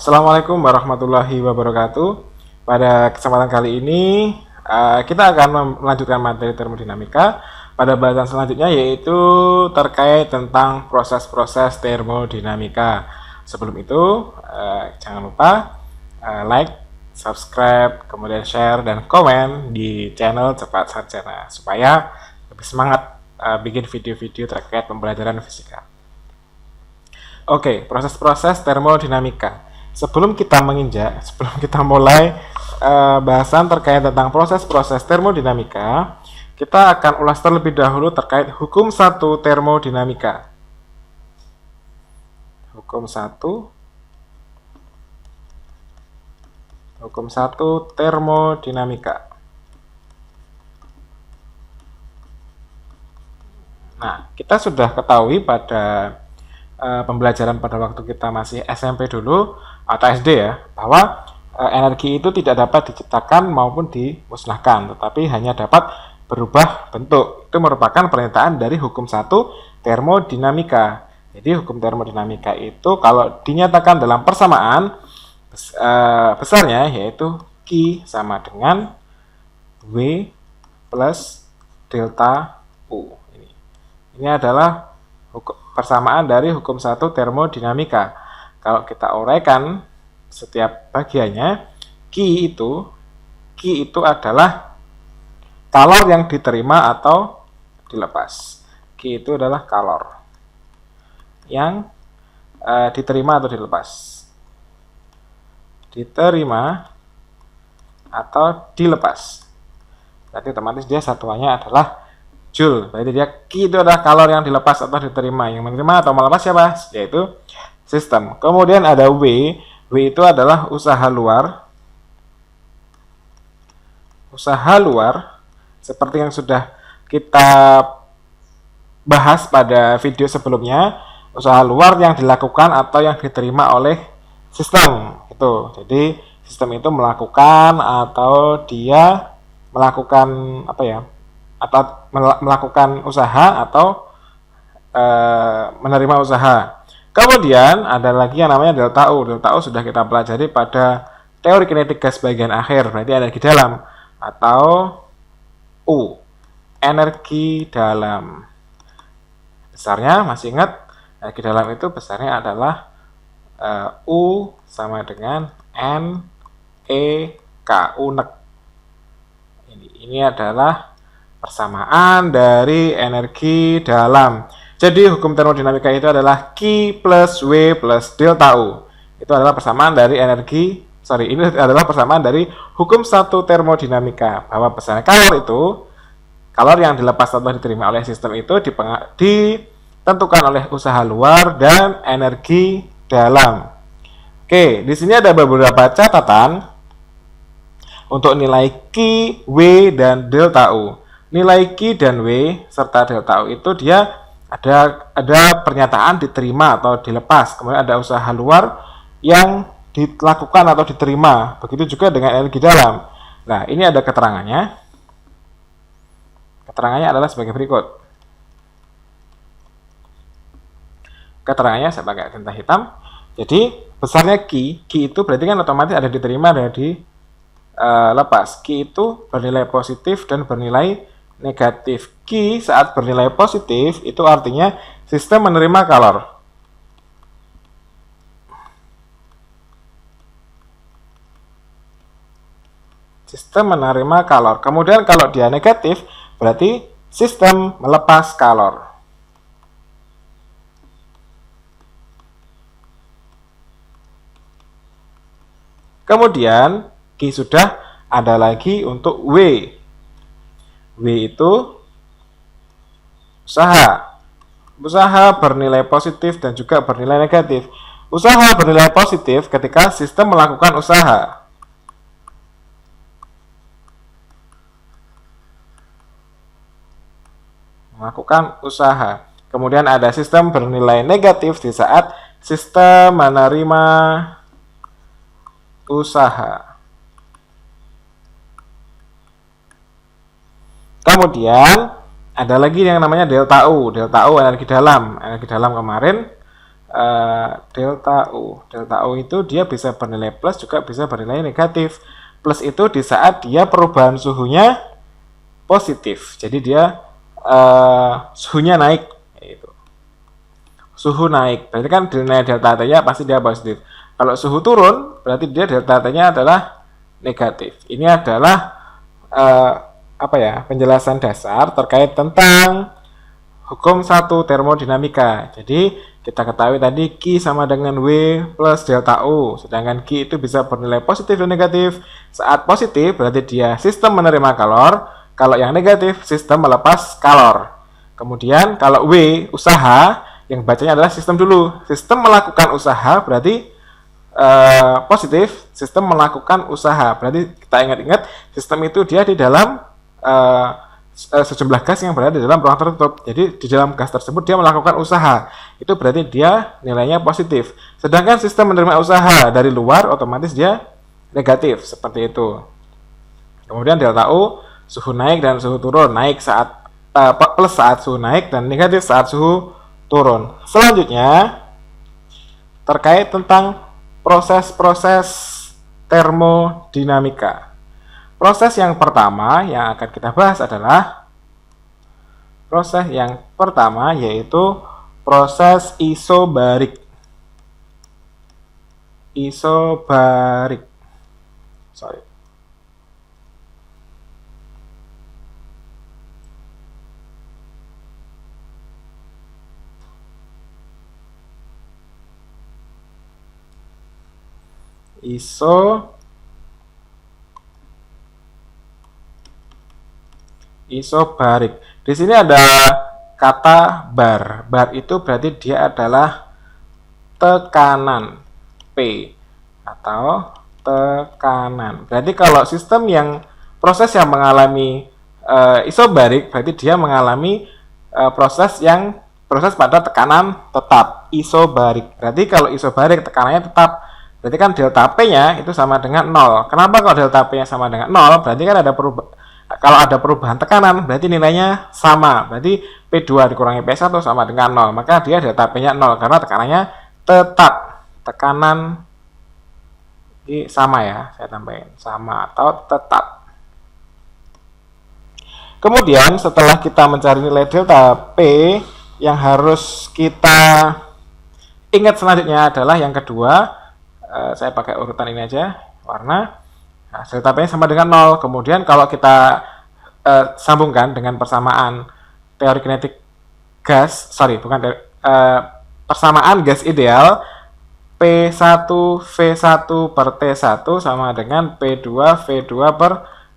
Assalamualaikum warahmatullahi wabarakatuh. Pada kesempatan kali ini kita akan melanjutkan materi termodinamika pada bahasan selanjutnya, yaitu terkait tentang proses-proses termodinamika. Sebelum itu jangan lupa like, subscribe, kemudian share dan komen di channel Cepat Sarjana supaya lebih semangat bikin video-video terkait pembelajaran fisika. Oke, proses-proses termodinamika. Sebelum kita mulai bahasan terkait tentang proses-proses termodinamika, kita akan ulas terlebih dahulu terkait hukum 1 termodinamika. Hukum 1 termodinamika. Nah, kita sudah ketahui pada pembelajaran pada waktu kita masih SMP dulu atau SD ya, bahwa energi itu tidak dapat diciptakan maupun dimusnahkan, tetapi hanya dapat berubah bentuk. Itu merupakan pernyataan dari hukum 1 termodinamika. Jadi hukum termodinamika itu kalau dinyatakan dalam persamaan besarnya, yaitu Q sama dengan W plus delta U. Ini adalah persamaan dari hukum 1 termodinamika. Kalau kita uraikan setiap bagiannya, Q itu adalah kalor yang diterima atau dilepas. Q itu adalah kalor yang diterima atau dilepas. Diterima atau dilepas. Berarti otomatis dia satuannya adalah Joule. Berarti dia Q itu adalah kalor yang dilepas atau diterima. Yang menerima atau melepas siapa? Yaitu sistem. Kemudian ada W. W itu adalah usaha luar. Usaha luar seperti yang sudah kita bahas pada video sebelumnya. Usaha luar yang dilakukan atau yang diterima oleh sistem. Itu. Jadi sistem itu melakukan atau dia melakukan atau melakukan usaha atau menerima usaha. Kemudian ada lagi yang namanya delta U. Delta U sudah kita pelajari pada teori kinetik gas bagian akhir, berarti energi dalam atau U, energi dalam. Besarnya masih ingat, energi dalam itu besarnya adalah U sama dengan N E K, unek. Ini adalah persamaan dari energi dalam. Jadi hukum termodinamika itu adalah Q plus W plus delta U. Itu adalah persamaan dari ini adalah persamaan dari hukum 1 termodinamika, bahwa besarnya kalor yang dilepas atau diterima oleh sistem itu ditentukan oleh usaha luar dan energi dalam. Oke, di sini ada beberapa catatan untuk nilai Q, W, dan delta U. Nilai Q dan W serta delta U itu dia ada pernyataan diterima atau dilepas, kemudian ada usaha luar yang dilakukan atau diterima. Begitu juga dengan energi dalam. Nah, ini ada keterangannya. Keterangannya adalah sebagai berikut. Keterangannya saya pakai tinta hitam. Jadi besarnya Q itu berarti kan otomatis ada diterima dan dilepas. Q itu bernilai positif dan bernilai negatif. Q saat bernilai positif itu artinya sistem menerima kalor. Sistem menerima kalor. Kemudian kalau dia negatif, berarti sistem melepas kalor. Kemudian Q sudah, ada lagi untuk W. W itu usaha. Usaha bernilai positif dan juga bernilai negatif. Usaha bernilai positif ketika sistem melakukan usaha. Melakukan usaha. Kemudian ada sistem bernilai negatif di saat sistem menerima usaha. Kemudian ada lagi yang namanya delta U. Delta U energi dalam. Energi dalam kemarin delta U. Delta U itu dia bisa bernilai plus juga bisa bernilai negatif. Plus itu di saat dia perubahan suhunya positif. Jadi dia suhunya naik. Gitu. Suhu naik. Berarti kan nilai delta T-nya pasti dia positif. Kalau suhu turun, berarti dia delta T-nya adalah negatif. Ini adalah penjelasan dasar terkait tentang hukum 1 termodinamika. Jadi kita ketahui tadi Q sama dengan W plus delta U. Sedangkan Q itu bisa bernilai positif dan negatif. Saat positif berarti dia sistem menerima kalor. Kalau yang negatif sistem melepas kalor. Kemudian kalau W usaha, yang bacanya adalah sistem dulu. Sistem melakukan usaha berarti positif. Sistem melakukan usaha. Berarti kita ingat-ingat sistem itu dia di dalam sejumlah gas yang berada di dalam ruang tertutup. Jadi di dalam gas tersebut dia melakukan usaha. Itu berarti dia nilainya positif. Sedangkan sistem menerima usaha dari luar otomatis dia negatif seperti itu. Kemudian delta U suhu naik dan suhu turun. Naik saat plus saat suhu naik dan negatif saat suhu turun. Selanjutnya terkait tentang proses-proses termodinamika. Proses yang pertama yang akan kita bahas adalah proses yang pertama yaitu proses isobarik. Isobarik. Isobarik. Di sini ada kata bar. Bar itu berarti dia adalah tekanan P atau tekanan. Berarti kalau sistem yang proses yang mengalami isobarik berarti dia mengalami proses pada tekanan tetap isobarik. Berarti kalau isobarik tekanannya tetap, berarti kan delta P-nya itu sama dengan 0. Kenapa kalau delta P-nya sama dengan 0? Berarti kan ada kalau ada perubahan tekanan, berarti nilainya sama. Berarti P2 dikurangi P1 sama dengan 0. Maka dia delta P-nya 0 karena tekanannya tetap. Tekanan ini sama ya, saya tambahin. Sama atau tetap. Kemudian setelah kita mencari nilai delta P, yang harus kita ingat selanjutnya adalah yang kedua. Saya pakai urutan ini aja, warna. Nah, delta P-nya sama dengan 0. Kemudian kalau kita sambungkan dengan persamaan teori kinetik gas, persamaan gas ideal, P1 V1 per T1 sama dengan P2 V2 per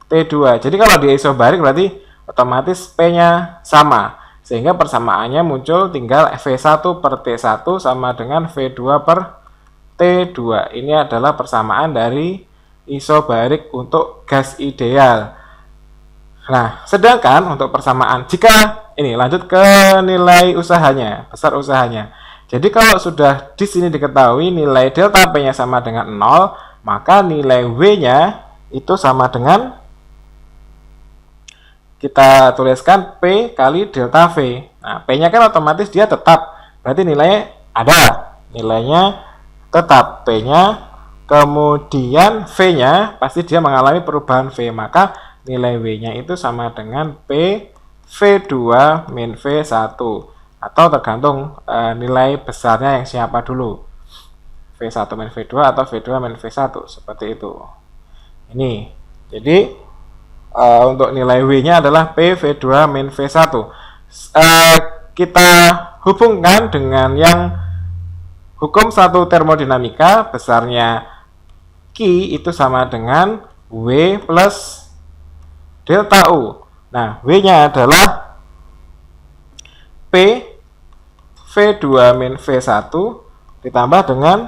T2. Jadi kalau di isobarik berarti otomatis P-nya sama. Sehingga persamaannya muncul tinggal V1 per T1 sama dengan V2 per T2. Ini adalah persamaan dari isobarik untuk gas ideal. Nah, sedangkan untuk persamaan, jika ini lanjut ke nilai usahanya, besar usahanya. Jadi kalau sudah di sini diketahui nilai delta P-nya sama dengan 0, maka nilai W-nya itu sama dengan, kita tuliskan P kali delta V. Nah, P-nya kan otomatis dia tetap, berarti nilainya ada, nilainya tetap P-nya. Kemudian V-nya pasti dia mengalami perubahan V, maka nilai W-nya itu sama dengan P V2 min V1 atau tergantung nilai besarnya yang siapa dulu, V1 min V2 atau V2 min V1 seperti itu. Ini jadi untuk nilai W-nya adalah P V2 min V1. Kita hubungkan dengan yang hukum 1 termodinamika, besarnya Q itu sama dengan W plus delta U. Nah, W-nya adalah P V2 min V1 ditambah dengan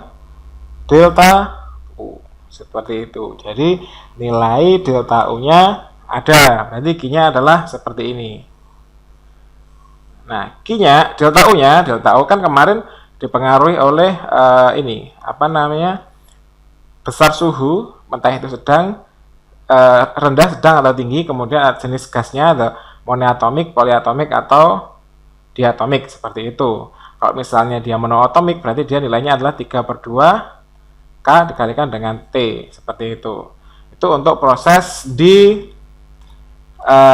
delta U. Seperti itu. Jadi, nilai delta U-nya ada. Berarti Q-nya adalah seperti ini. Nah, Q-nya, delta U kan kemarin dipengaruhi oleh besar suhu, entah itu sedang, rendah, sedang, atau tinggi. Kemudian jenis gasnya ada monoatomik, poliatomik, atau diatomik seperti itu. Kalau misalnya dia monoatomik, berarti dia nilainya adalah 3/2 K dikalikan dengan T, seperti itu. Itu untuk proses di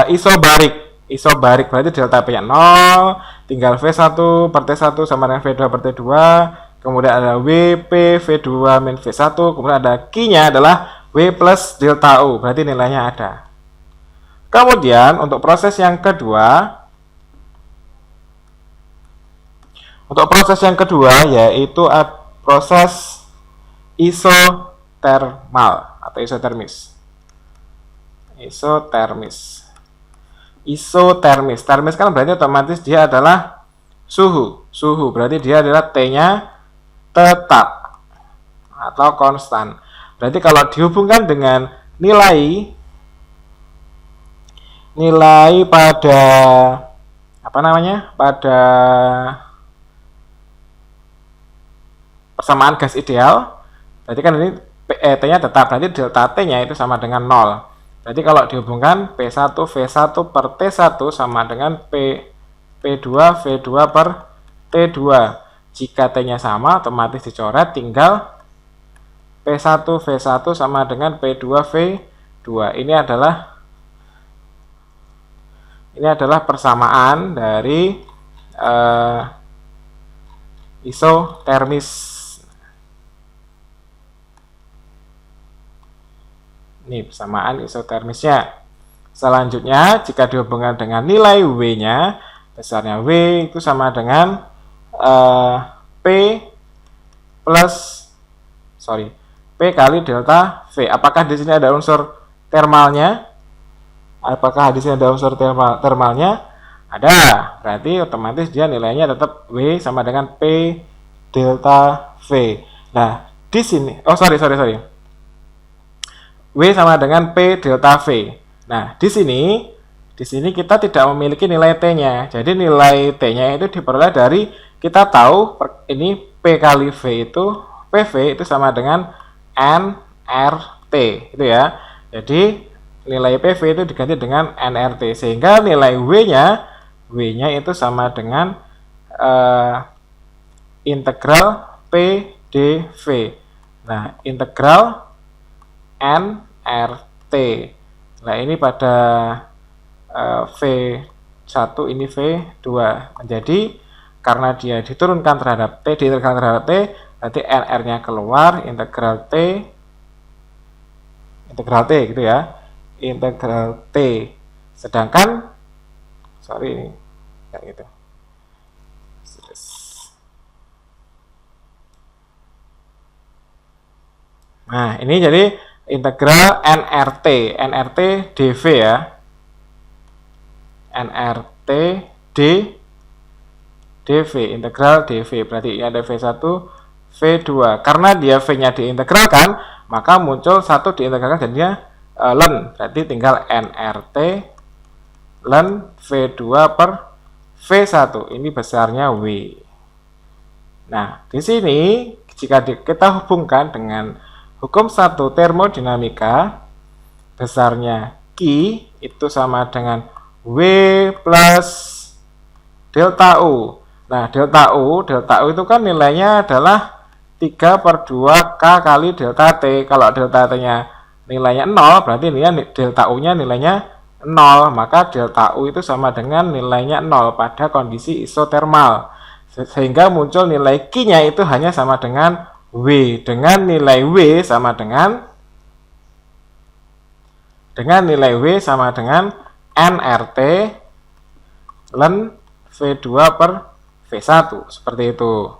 isobarik. Isobarik berarti delta P nya 0, tinggal V1 per T1 sama dengan V2 per T2, kemudian ada WP V2 min V1, kemudian ada Q-nya adalah W plus delta U, berarti nilainya ada. Kemudian untuk proses yang kedua, yaitu proses isotermal atau isotermis. Termis kan berarti otomatis dia adalah suhu. Berarti dia adalah T-nya tetap atau konstan. Berarti kalau dihubungkan dengan nilai pada pada persamaan gas ideal, berarti kan ini T-nya tetap, berarti delta T-nya itu sama dengan 0. Berarti kalau dihubungkan P1 V1 per T1 sama dengan P2 V2 per T2. Jika T-nya sama, otomatis dicoret, tinggal P1 V1 sama dengan P2 V2. Ini adalah persamaan dari isotermis. Ini persamaan isotermisnya. Selanjutnya, jika dihubungkan dengan nilai W-nya, besarnya W itu sama dengan P kali delta V. Apakah di sini ada unsur termalnya? Ada. Berarti otomatis dia nilainya tetap W sama dengan P delta V. Nah, di sini, W sama dengan P delta V. Nah, di sini kita tidak memiliki nilai T-nya. Jadi nilai T-nya itu diperoleh dari, kita tahu ini P kali V itu, PV itu sama dengan nRT, itu ya. Jadi nilai PV itu diganti dengan nRT, sehingga nilai W-nya itu sama dengan integral PdV. Nah, integral nRT. Nah, ini pada V1, ini V2. Jadi karena dia diturunkan terhadap T, berarti nR-nya keluar, integral T gitu ya. Integral T. Sedangkan ini kayak gitu. Nah, ini jadi integral nRT dV ya. nRT dV, integral dV. Berarti ini ada V1, V2. Karena dia V-nya diintegralkan, maka muncul satu diintegralkan jadinya ln. Berarti tinggal nRT ln V2 per V1. Ini besarnya W. Nah, di sini jika kita hubungkan dengan hukum 1 termodinamika, besarnya Q itu sama dengan W plus delta U. Nah, delta U itu kan nilainya adalah 3/2 K kali delta T. Kalau delta T-nya nilainya 0, berarti delta U-nya nilainya 0. Maka delta U itu sama dengan nilainya 0 pada kondisi isotermal. Sehingga muncul nilai Q-nya itu hanya sama dengan W, dengan nilai W sama dengan nRT ln V2 per V1, seperti itu.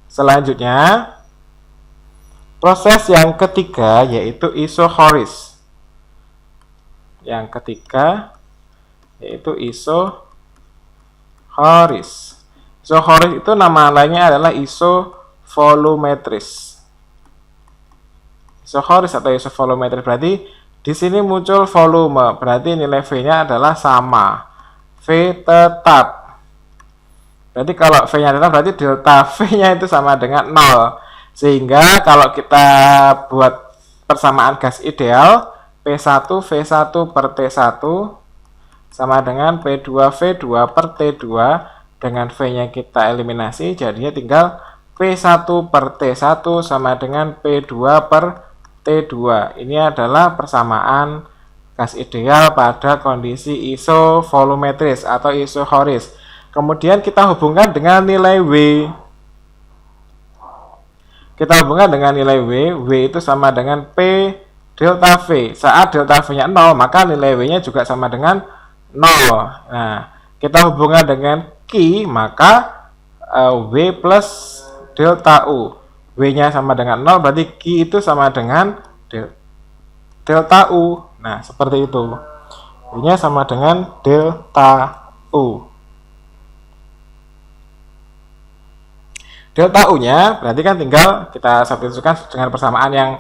Selanjutnya, proses yang ketiga yaitu isochoris. Yang ketiga yaitu isochoris. Isochoris itu nama lainnya adalah isovolumetris. Isochoris atau isovolumetris berarti di sini muncul volume, berarti nilai V-nya adalah sama. V tetap. Berarti kalau V-nya tetap berarti delta V-nya itu sama dengan 0. Sehingga kalau kita buat persamaan gas ideal, P1 V1 per T1 sama dengan P2 V2 per T2, dengan V-nya kita eliminasi, jadinya tinggal P1 per T1 sama dengan P2 per T2. Ini adalah persamaan gas ideal pada kondisi isovolumetris atau isohoris. Kemudian kita hubungkan dengan nilai W. Kita hubungkan dengan nilai W. W itu sama dengan P delta V. Saat delta V-nya 0, maka nilai W-nya juga sama dengan 0. Nah, kita hubungkan dengan Q, maka W plus delta U. W-nya sama dengan 0, berarti Q itu sama dengan delta U. Nah, seperti itu. W-nya sama dengan delta U. Delta U-nya berarti kan tinggal kita substitusikan dengan persamaan yang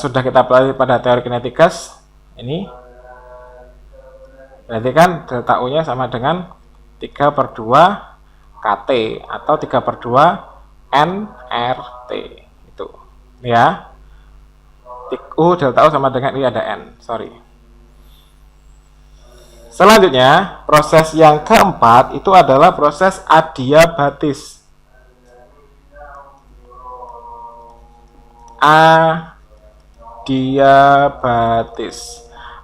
sudah kita pelajari pada teori kinetik gas. Ini berarti kan delta U-nya sama dengan 3/2 KT atau 3/2 nRT. Itu ya. U delta U sama dengan ini ada N, sorry. Selanjutnya, proses yang keempat itu adalah proses adiabatis.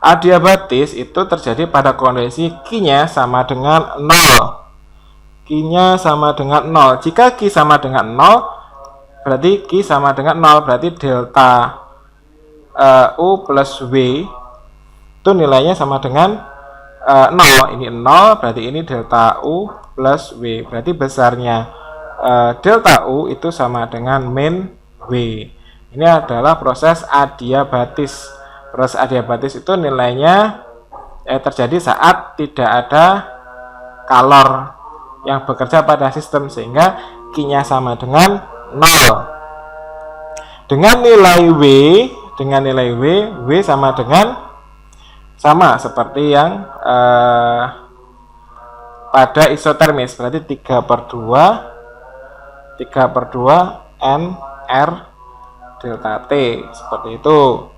Adiabatis itu terjadi pada kondisi Q-nya sama dengan 0. Q-nya sama dengan 0. Jika Q sama dengan 0, berarti Q sama dengan 0, berarti delta U plus W itu nilainya sama dengan 0. Ini 0, berarti ini delta U plus W. Berarti besarnya delta U itu sama dengan min W. Ini adalah proses adiabatis. Proses adiabatis itu nilainya terjadi saat tidak ada kalor yang bekerja pada sistem, sehingga Q-nya sama dengan 0. Dengan nilai W sama dengan seperti yang pada isotermis, berarti 3/2 nR delta T, seperti itu.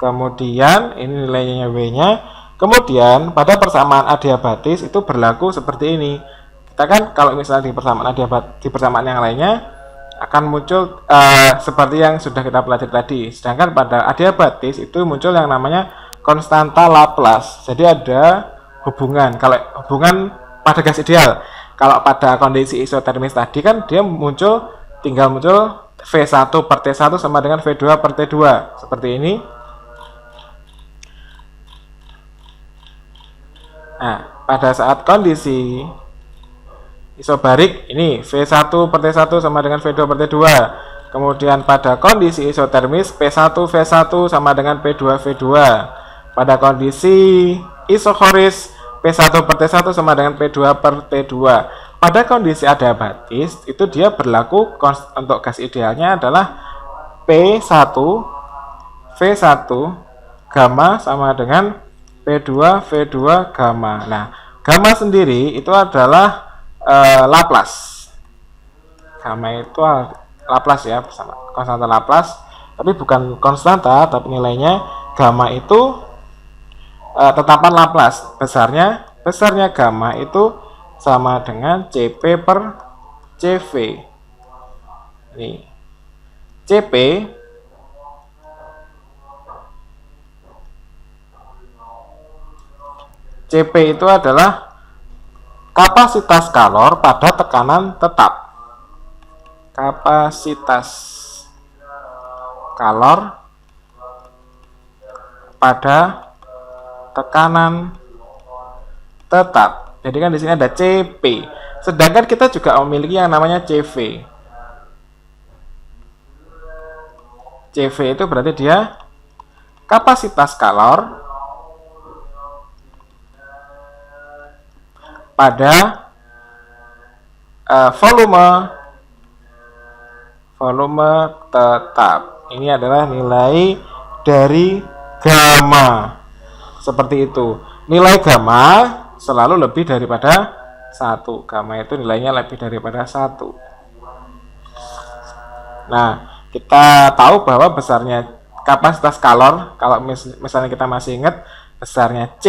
Kemudian ini nilainya W-nya. Kemudian pada persamaan adiabatis itu berlaku seperti ini. Kita kan kalau misalnya di persamaan yang lainnya akan muncul seperti yang sudah kita pelajari tadi. Sedangkan pada adiabatis itu muncul yang namanya konstanta Laplace. Jadi ada hubungan. Kalau hubungan pada gas ideal, kalau pada kondisi isotermis tadi kan dia tinggal muncul V1 per T1 sama dengan V2 per T2, seperti ini. Nah, pada saat kondisi isobarik ini V1 per T1 sama dengan V2 per T2. Kemudian pada kondisi isotermis P1 V1 sama dengan P2 V2. Pada kondisi isohoris P1 per T1 sama dengan P2 per T2. Pada kondisi adiabatis itu dia berlaku untuk gas idealnya adalah P1 V1 gamma sama dengan P2 V2 gamma. Nah, gamma sendiri itu adalah Laplace. Gamma itu Laplace ya, bersama konstanta Laplace, tapi bukan konstanta, tapi nilainya gamma itu tetapan Laplace. Besarnya gamma itu sama dengan CP per CV. Ini CP itu adalah kapasitas kalor pada tekanan tetap. Kapasitas kalor pada tekanan tetap. Jadi kan di sini ada CP. Sedangkan kita juga memiliki yang namanya CV. CV itu berarti dia kapasitas kalor pada volume tetap. Ini adalah nilai dari gamma. Seperti itu. Nilai gamma selalu lebih daripada 1. Gamma itu nilainya lebih daripada 1. Nah, kita tahu bahwa besarnya kapasitas kalor, kalau misalnya kita masih ingat, besarnya C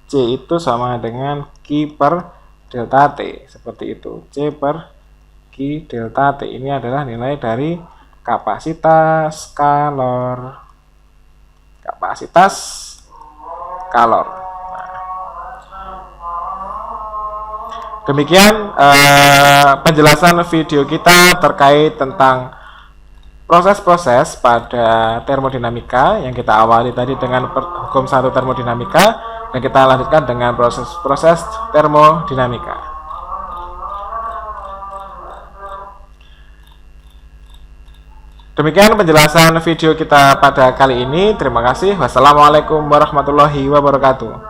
C itu sama dengan Q per delta T, seperti itu. C per Q delta T ini adalah nilai dari kapasitas kalor. Kapasitas kalor. Demikian penjelasan video kita terkait tentang proses-proses pada termodinamika yang kita awali tadi dengan hukum 1 termodinamika, dan kita lanjutkan dengan proses-proses termodinamika. Demikian penjelasan video kita pada kali ini. Terima kasih. Wassalamualaikum warahmatullahi wabarakatuh.